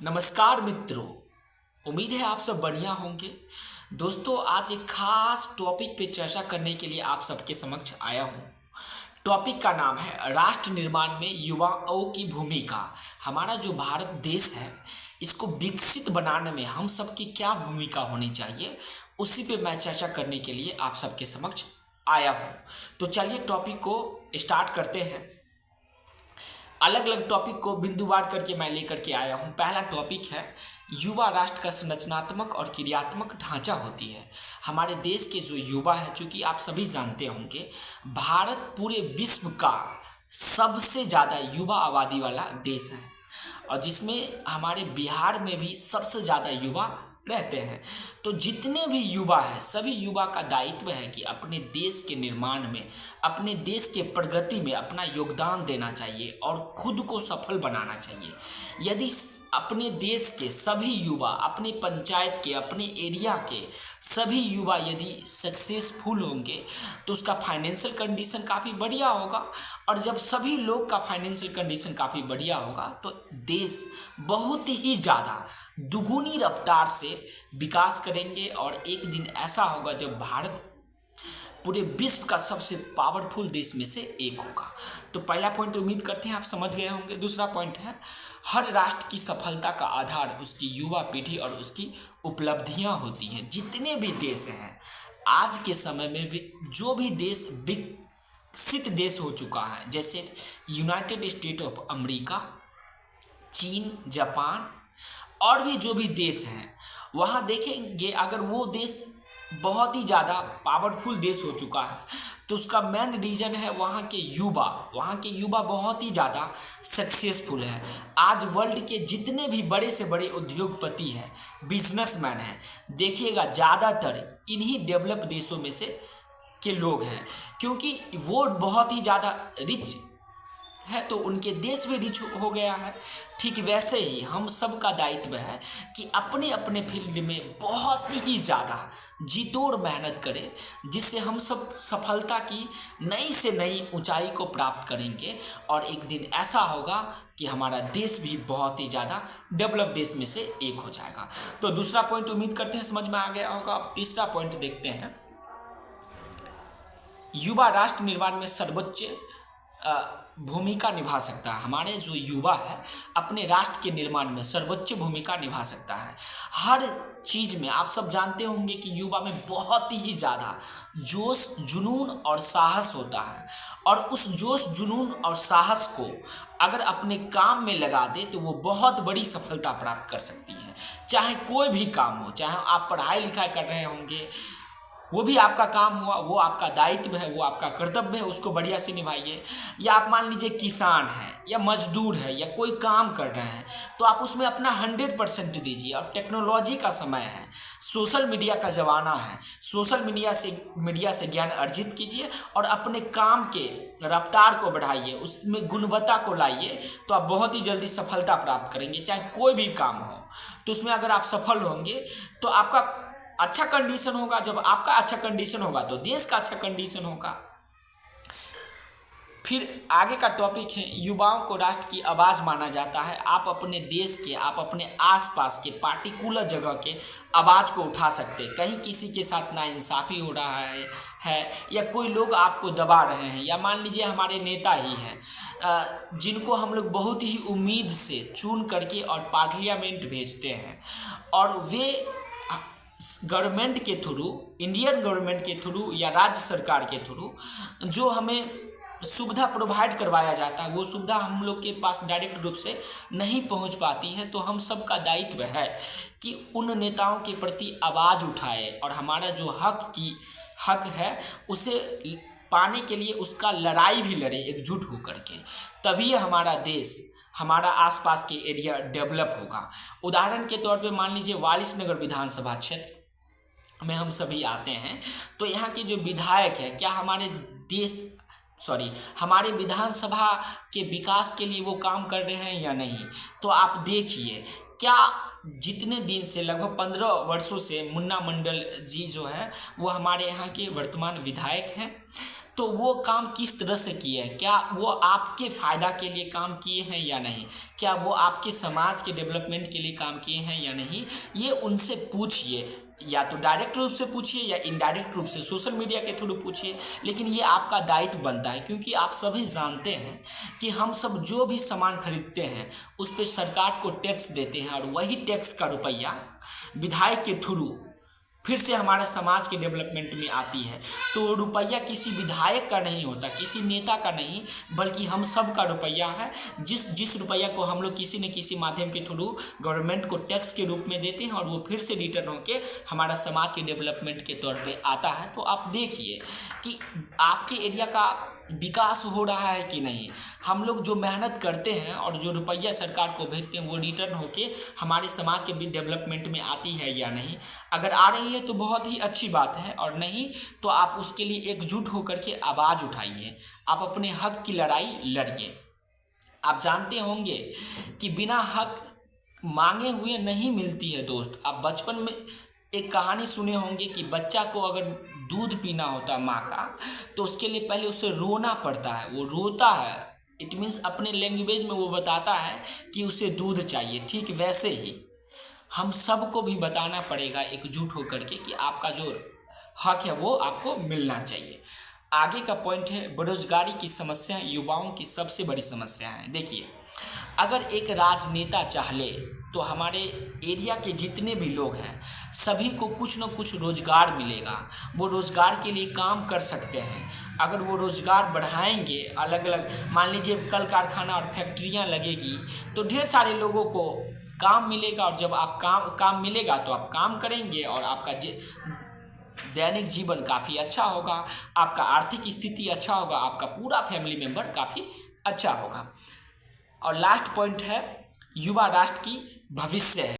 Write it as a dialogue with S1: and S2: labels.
S1: नमस्कार मित्रों। उम्मीद है आप सब बढ़िया होंगे। दोस्तों, आज एक खास टॉपिक पे चर्चा करने के लिए आप सबके समक्ष आया हूँ। टॉपिक का नाम है राष्ट्र निर्माण में युवाओं की भूमिका। हमारा जो भारत देश है, इसको विकसित बनाने में हम सबकी क्या भूमिका होनी चाहिए, उसी पे मैं चर्चा करने के लिए आप सबके समक्ष आया हूँ। तो चलिए टॉपिक को स्टार्ट करते हैं। अलग अलग टॉपिक को बिंदुवार करके मैं लेकर के आया हूँ। पहला टॉपिक है युवा राष्ट्र का संरचनात्मक और क्रियात्मक ढांचा होती है। हमारे देश के जो युवा है, चूँकि आप सभी जानते होंगे, भारत पूरे विश्व का सबसे ज़्यादा युवा आबादी वाला देश है और जिसमें हमारे बिहार में भी सबसे ज़्यादा युवा रहते हैं। तो जितने भी युवा हैं, सभी युवा का दायित्व है कि अपने देश के निर्माण में, अपने देश के प्रगति में अपना योगदान देना चाहिए और खुद को सफल बनाना चाहिए। यदि अपने देश के सभी युवा, अपने पंचायत के, अपने एरिया के सभी युवा यदि सक्सेसफुल होंगे तो उसका फाइनेंशियल कंडीशन काफ़ी बढ़िया होगा, और जब सभी लोग का फाइनेंशियल कंडीशन काफ़ी बढ़िया होगा तो देश बहुत ही ज़्यादा दुगुनी रफ्तार से विकास करेंगे। और एक दिन ऐसा होगा जब भारत पूरे विश्व का सबसे पावरफुल देश में से एक होगा। तो पहला पॉइंट उम्मीद करते हैं आप समझ गए होंगे। दूसरा पॉइंट है हर राष्ट्र की सफलता का आधार उसकी युवा पीढ़ी और उसकी उपलब्धियां होती हैं। जितने भी देश हैं आज के समय में भी, जो भी देश विकसित देश हो चुका है, जैसे यूनाइटेड स्टेट ऑफ अमेरिका, चीन, जापान और भी जो भी देश हैं, वहाँ देखेंगे अगर वो देश बहुत ही ज़्यादा पावरफुल देश हो चुका है तो उसका मेन रीज़न है वहाँ के युवा बहुत ही ज़्यादा सक्सेसफुल है। आज वर्ल्ड के जितने भी बड़े से बड़े उद्योगपति हैं, बिजनेसमैन हैं, देखिएगा ज़्यादातर इन्हीं डेवलप देशों में से के लोग हैं, क्योंकि वो बहुत ही ज़्यादा रिच है तो उनके देश भी रिच हो गया है। ठीक वैसे ही हम सब का दायित्व है कि अपने अपने फील्ड में बहुत ही ज़्यादा जी-तोड़ मेहनत करें, जिससे हम सब सफलता की नई से नई ऊंचाई को प्राप्त करेंगे और एक दिन ऐसा होगा कि हमारा देश भी बहुत ही ज़्यादा डेवलप देश में से एक हो जाएगा। तो दूसरा पॉइंट उम्मीद करते हैं समझ में आ गया होगा। अब तीसरा पॉइंट देखते हैं। युवा राष्ट्र निर्माण में सर्वोच्च भूमिका निभा सकता है। हमारे जो युवा है अपने राष्ट्र के निर्माण में सर्वोच्च भूमिका निभा सकता है। हर चीज़ में आप सब जानते होंगे कि युवा में बहुत ही ज़्यादा जोश, जुनून और साहस होता है, और उस जोश, जुनून और साहस को अगर अपने काम में लगा दे तो वो बहुत बड़ी सफलता प्राप्त कर सकती है। चाहे कोई भी काम हो, चाहे आप पढ़ाई लिखाई कर रहे होंगे, वो भी आपका काम हुआ, वो आपका दायित्व है, वो आपका कर्तव्य है, उसको बढ़िया से निभाइए। या आप मान लीजिए किसान हैं या मजदूर है या कोई काम कर रहे हैं तो आप उसमें अपना 100% दीजिए। और टेक्नोलॉजी का समय है, सोशल मीडिया का ज़माना है, सोशल मीडिया से ज्ञान अर्जित कीजिए और अपने काम के रफ्तार को बढ़ाइए, उसमें गुणवत्ता को लाइए, तो आप बहुत ही जल्दी सफलता प्राप्त करेंगे। चाहे कोई भी काम हो तो उसमें अगर आप सफल होंगे तो आपका अच्छा कंडीशन होगा। जब आपका अच्छा कंडीशन होगा तो देश का अच्छा कंडीशन होगा। फिर आगे का टॉपिक है युवाओं को राष्ट्र की आवाज़ माना जाता है। आप अपने देश के, आप अपने आसपास के पार्टिकुलर जगह के आवाज़ को उठा सकते हैं। कहीं किसी के साथ नाइंसाफ़ी हो रहा है या कोई लोग आपको दबा रहे हैं, या मान लीजिए हमारे नेता ही हैं जिनको हम लोग बहुत ही उम्मीद से चुन करके और पार्लियामेंट भेजते हैं, और वे गवर्नमेंट के थ्रू, इंडियन गवर्नमेंट के थ्रू या राज्य सरकार के थ्रू जो हमें सुविधा प्रोवाइड करवाया जाता है, वो सुविधा हम लोग के पास डायरेक्ट रूप से नहीं पहुंच पाती है। तो हम सब का दायित्व है कि उन नेताओं के प्रति आवाज़ उठाए और हमारा जो हक है उसे पाने के लिए उसका लड़ाई भी लड़े एकजुट होकर के। तभी हमारा देश, हमारा आसपास के एरिया डेवलप होगा। उदाहरण के तौर पे मान लीजिए वारिस नगर विधानसभा क्षेत्र में हम सभी आते हैं, तो यहाँ के जो विधायक है, क्या हमारे विधानसभा के विकास के लिए वो काम कर रहे हैं या नहीं? तो आप देखिए, क्या जितने दिन से, लगभग 15 वर्षों से मुन्ना मंडल जी जो है वो हमारे यहाँ के वर्तमान विधायक हैं, तो वो काम किस तरह से किए हैं, क्या वो आपके फ़ायदा के लिए काम किए हैं या नहीं, क्या वो आपके समाज के डेवलपमेंट के लिए काम किए हैं या नहीं, ये उनसे पूछिए। या तो डायरेक्ट रूप से पूछिए या इनडायरेक्ट रूप से सोशल मीडिया के थ्रू पूछिए, लेकिन ये आपका दायित्व बनता है, क्योंकि आप सभी जानते हैं कि हम सब जो भी सामान खरीदते हैं उस पर सरकार को टैक्स देते हैं, और वही टैक्स का रुपया विधायक के थ्रू फिर से हमारे समाज के डेवलपमेंट में आती है। तो रुपया किसी विधायक का नहीं होता, किसी नेता का नहीं, बल्कि हम सब का रुपया है। जिस रुपया को हम लोग किसी न किसी माध्यम के थ्रू गवर्नमेंट को टैक्स के रूप में देते हैं, और वो फिर से रिटर्न होकर हमारा समाज के डेवलपमेंट के तौर पे आता है। तो आप देखिए कि आपके एरिया का विकास हो रहा है कि नहीं। हम लोग जो मेहनत करते हैं और जो रुपया सरकार को भेजते हैं वो रिटर्न होके हमारे समाज के भी डेवलपमेंट में आती है या नहीं। अगर आ रही है तो बहुत ही अच्छी बात है, और नहीं तो आप उसके लिए एकजुट होकर के आवाज़ उठाइए, आप अपने हक की लड़ाई लड़िए। आप जानते होंगे कि बिना हक मांगे हुए नहीं मिलती है दोस्त। आप बचपन में एक कहानी सुने होंगे कि बच्चा को अगर दूध पीना होता है माँ का, तो उसके लिए पहले उसे रोना पड़ता है, वो रोता है, इट मीन्स अपने लैंग्वेज में वो बताता है कि उसे दूध चाहिए। ठीक वैसे ही हम सबको भी बताना पड़ेगा एकजुट होकर के कि आपका जो हक है वो आपको मिलना चाहिए। आगे का पॉइंट है बेरोजगारी की समस्या युवाओं की सबसे बड़ी समस्या है। देखिए, अगर एक राजनेता चाहे तो हमारे एरिया के जितने भी लोग हैं सभी को कुछ न कुछ रोजगार मिलेगा, वो रोजगार के लिए काम कर सकते हैं। अगर वो रोजगार बढ़ाएंगे, अलग अलग मान लीजिए कल कारखाना और फैक्ट्रियां लगेगी तो ढेर सारे लोगों को काम मिलेगा, और जब आप काम मिलेगा तो आप काम करेंगे और आपका दैनिक जीवन काफ़ी अच्छा होगा, आपका आर्थिक स्थिति अच्छा होगा, आपका पूरा फैमिली मेम्बर काफ़ी अच्छा होगा। और लास्ट पॉइंट है युवा राष्ट्र की भविष्य है।